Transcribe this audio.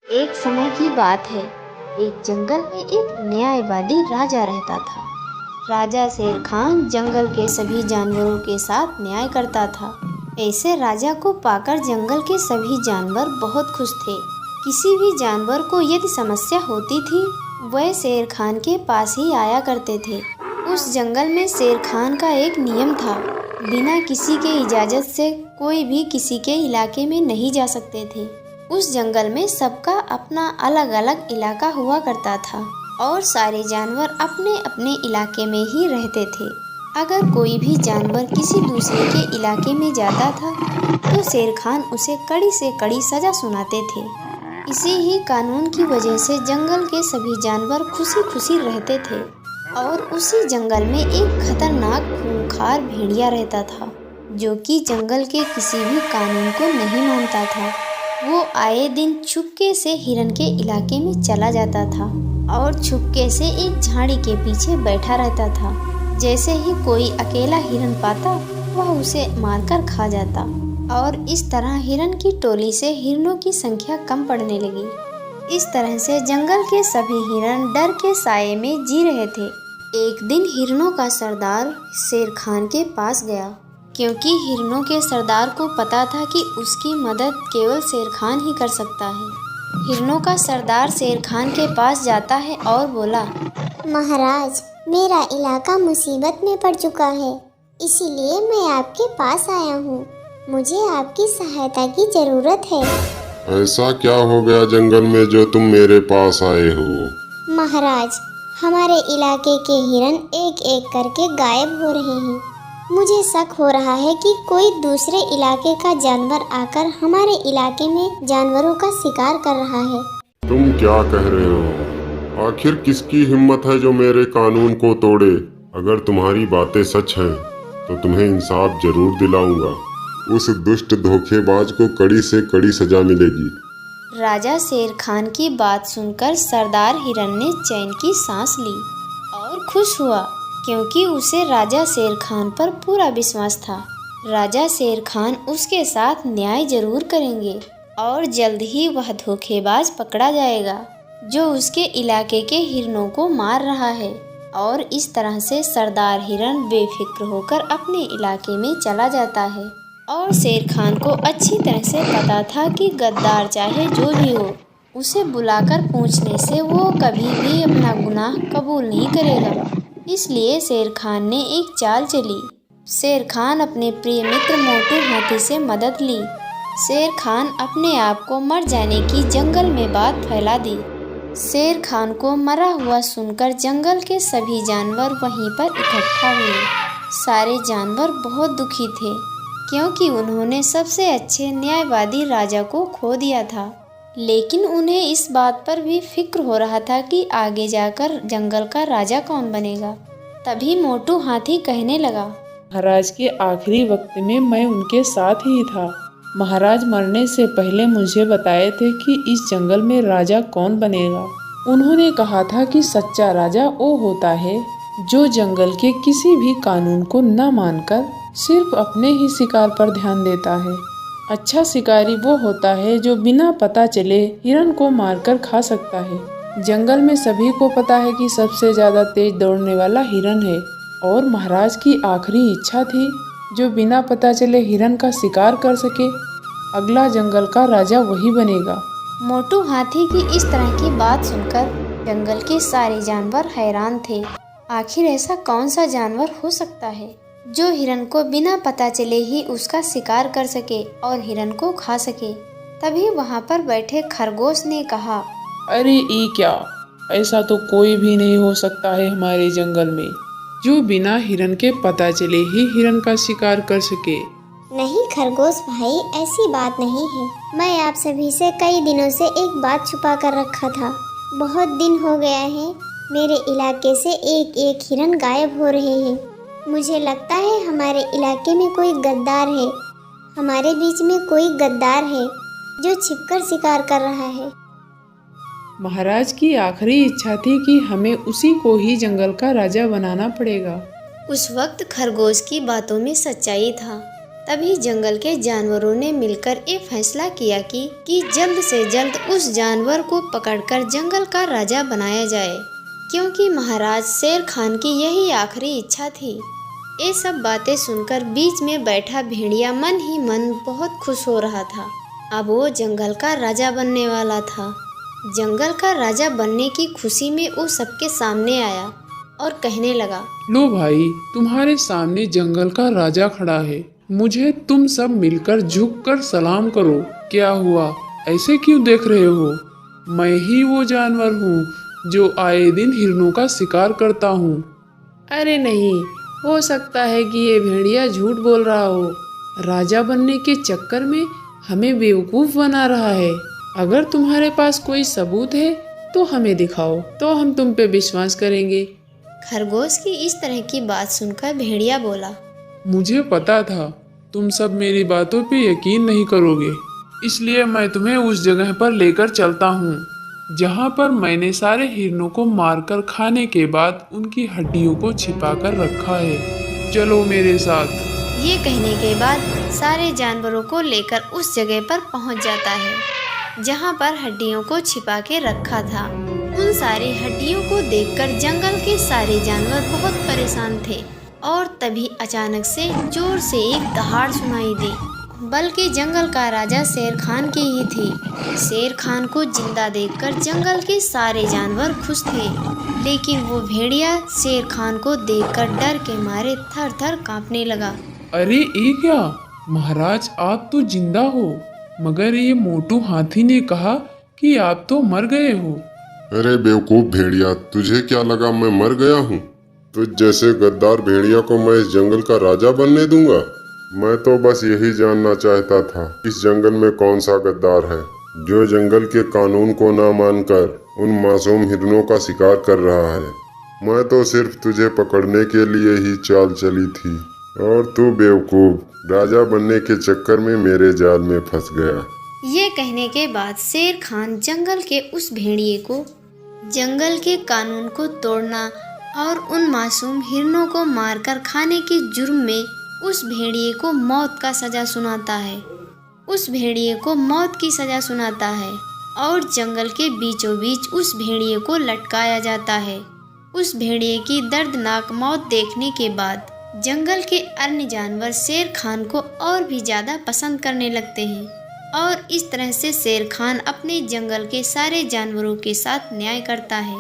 एक समय की बात है। एक जंगल में एक न्यायवादी राजा रहता था। राजा शेर खान जंगल के सभी जानवरों के साथ न्याय करता था। ऐसे राजा को पाकर जंगल के सभी जानवर बहुत खुश थे। किसी भी जानवर को यदि समस्या होती थी, वह शेर खान के पास ही आया करते थे। उस जंगल में शेर खान का एक नियम था, बिना किसी के इजाज़त से कोई भी किसी के इलाके में नहीं जा सकते थे। उस जंगल में सबका अपना अलग अलग इलाका हुआ करता था और सारे जानवर अपने अपने इलाके में ही रहते थे। अगर कोई भी जानवर किसी दूसरे के इलाके में जाता था तो शेर खान उसे कड़ी से कड़ी सज़ा सुनाते थे। इसी ही कानून की वजह से जंगल के सभी जानवर खुशी खुशी रहते थे। और उसी जंगल में एक खतरनाक खूंखार भेड़िया रहता था, जो कि जंगल के किसी भी कानून को नहीं मानता था। वो आए दिन छुपके से हिरन के इलाके में चला जाता था और छुपके से एक झाड़ी के पीछे बैठा रहता था। जैसे ही कोई अकेला हिरन पाता, वह उसे मारकर खा जाता और इस तरह हिरन की टोली से हिरनों की संख्या कम पड़ने लगी। इस तरह से जंगल के सभी हिरन डर के साये में जी रहे थे। एक दिन हिरनों का सरदार शेर खान के पास गया, क्योंकि हिरनों के सरदार को पता था कि उसकी मदद केवल शेर खान ही कर सकता है। हिरनों का सरदार शेर खान के पास जाता है और बोला, महाराज, मेरा इलाका मुसीबत में पड़ चुका है, इसीलिए मैं आपके पास आया हूँ। मुझे आपकी सहायता की जरूरत है। ऐसा क्या हो गया जंगल में जो तुम मेरे पास आए हो? महाराज, हमारे इलाके के हिरन एक एक करके गायब हो रहे हैं। मुझे शक हो रहा है कि कोई दूसरे इलाके का जानवर आकर हमारे इलाके में जानवरों का शिकार कर रहा है। तुम क्या कह रहे हो? आखिर किसकी हिम्मत है जो मेरे कानून को तोड़े? अगर तुम्हारी बातें सच हैं, तो तुम्हें इंसाफ जरूर दिलाऊंगा। उस दुष्ट धोखेबाज को कड़ी से कड़ी सजा मिलेगी। राजा शेर खान की बात सुनकर सरदार हिरन ने चैन की सांस ली और खुश हुआ, क्योंकि उसे राजा शेर खान पर पूरा विश्वास था। राजा शेर खान उसके साथ न्याय जरूर करेंगे और जल्द ही वह धोखेबाज पकड़ा जाएगा, जो उसके इलाके के हिरनों को मार रहा है। और इस तरह से सरदार हिरन बेफिक्र होकर अपने इलाके में चला जाता है। और शेर खान को अच्छी तरह से पता था कि गद्दार चाहे जो भी हो, उसे बुलाकर पूछने से वो कभी भी अपना गुनाह कबूल नहीं करेगा। इसलिए शेर खान ने एक चाल चली। शेर खान अपने प्रिय मित्र मोटू हाथी से मदद ली। शेर खान अपने आप को मर जाने की जंगल में बात फैला दी। शेर खान को मरा हुआ सुनकर जंगल के सभी जानवर वहीं पर इकट्ठा हुए। सारे जानवर बहुत दुखी थे, क्योंकि उन्होंने सबसे अच्छे न्यायवादी राजा को खो दिया था। लेकिन उन्हें इस बात पर भी फिक्र हो रहा था कि आगे जाकर जंगल का राजा कौन बनेगा। तभी मोटू हाथी कहने लगा, महाराज के आखिरी वक्त में मैं उनके साथ ही था। महाराज मरने से पहले मुझे बताए थे कि इस जंगल में राजा कौन बनेगा। उन्होंने कहा था कि सच्चा राजा वो होता है जो जंगल के किसी भी कानून को न मानकर सिर्फ अपने ही शिकार पर ध्यान देता है। अच्छा शिकारी वो होता है जो बिना पता चले हिरन को मारकर खा सकता है। जंगल में सभी को पता है कि सबसे ज्यादा तेज दौड़ने वाला हिरन है, और महाराज की आखिरी इच्छा थी जो बिना पता चले हिरन का शिकार कर सके। अगला जंगल का राजा वही बनेगा। मोटू हाथी की इस तरह की बात सुनकर जंगल के सारे जानवर हैरान थे। आखिर ऐसा कौन सा जानवर हो सकता है जो हिरन को बिना पता चले ही उसका शिकार कर सके और हिरन को खा सके। तभी वहाँ पर बैठे खरगोश ने कहा, अरे ये क्या, ऐसा तो कोई भी नहीं हो सकता है हमारे जंगल में जो बिना हिरन के पता चले ही हिरन का शिकार कर सके। नहीं खरगोश भाई, ऐसी बात नहीं है। मैं आप सभी से कई दिनों से एक बात छुपा कर रखा था। बहुत दिन हो गया है, मेरे इलाके से एक एक हिरन गायब हो रहे हैं। मुझे लगता है हमारे इलाके में कोई गद्दार है। हमारे बीच में कोई गद्दार है जो छिपकर शिकार कर रहा है। महाराज की आखिरी इच्छा थी कि हमें उसी को ही जंगल का राजा बनाना पड़ेगा। उस वक्त खरगोश की बातों में सच्चाई था। तभी जंगल के जानवरों ने मिलकर ये फैसला किया कि जल्द से जल्द उस जानवर को पकड़कर जंगल का राजा बनाया जाए, क्योंकि महाराज शेर खान की यही आखिरी इच्छा थी। ये सब बातें सुनकर बीच में बैठा भेड़िया मन ही मन बहुत खुश हो रहा था। अब वो जंगल का राजा बनने वाला था। जंगल का राजा बनने की खुशी में वो सबके सामने आया और कहने लगा, लो भाई, तुम्हारे सामने जंगल का राजा खड़ा है। मुझे तुम सब मिलकर झुककर सलाम करो। क्या हुआ, ऐसे क्यों देख रहे हो? मैं ही वो जानवर हूँ जो आए दिन हिरणों का शिकार करता हूँ। अरे नहीं, हो सकता है कि ये भेड़िया झूठ बोल रहा हो। राजा बनने के चक्कर में हमें बेवकूफ बना रहा है। अगर तुम्हारे पास कोई सबूत है तो हमें दिखाओ, तो हम तुम पे विश्वास करेंगे। खरगोश की इस तरह की बात सुनकर भेड़िया बोला, मुझे पता था तुम सब मेरी बातों पे यकीन नहीं करोगे, इसलिए मैं तुम्हें उस जगह पर लेकर चलता हूँ जहाँ पर मैंने सारे हिरणों को मारकर खाने के बाद उनकी हड्डियों को छिपा कर रखा है। चलो मेरे साथ। ये कहने के बाद सारे जानवरों को लेकर उस जगह पर पहुँच जाता है जहाँ पर हड्डियों को छिपा के रखा था। उन सारी हड्डियों को देखकर जंगल के सारे जानवर बहुत परेशान थे और तभी अचानक से जोर से एक दहाड़ सुनाई दी, बल्कि जंगल का राजा शेर खान की ही थी। शेर खान को जिंदा देखकर जंगल के सारे जानवर खुश थे, लेकिन वो भेड़िया शेर खान को देखकर डर के मारे थर थर कांपने लगा। अरे ये क्या महाराज, आप तो जिंदा हो, मगर ये मोटू हाथी ने कहा कि आप तो मर गए हो। अरे बेवकूफ भेड़िया, तुझे क्या लगा मैं मर गया हूँ? तुझ जैसे गद्दार भेड़िया को मैं इस जंगल का राजा बनने दूंगा? मैं तो बस यही जानना चाहता था इस जंगल में कौन सा गद्दार है जो जंगल के कानून को ना मानकर उन मासूम हिरणों का शिकार कर रहा है। मैं तो सिर्फ तुझे पकड़ने के लिए ही चाल चली थी और तू बेवकूफ राजा बनने के चक्कर में मेरे जाल में फंस गया। ये कहने के बाद शेर खान जंगल के उस भेड़िए को जंगल के कानून को तोड़ना और उन मासूम हिरणों को मारकर खाने के जुर्म में उस भेड़िए को मौत का सजा सुनाता है। उस भेड़िए को मौत की सजा सुनाता है और जंगल के बीचों बीच उस भेड़िए को लटकाया जाता है। उस भेड़िए की दर्दनाक मौत देखने के बाद जंगल के अन्य जानवर शेर खान को और भी ज़्यादा पसंद करने लगते हैं और इस तरह से शेर खान अपने जंगल के सारे जानवरों के साथ न्याय करता है।